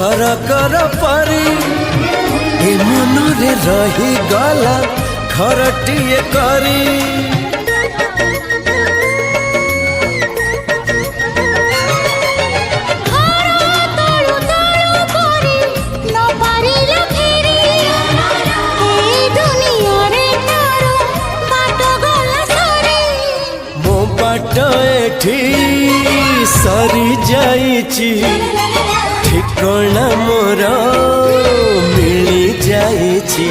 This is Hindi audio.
सरकर परी ए मनरे रही गला खरटिए करी। सरी जाइची ठिकना मोर मिली जाइची।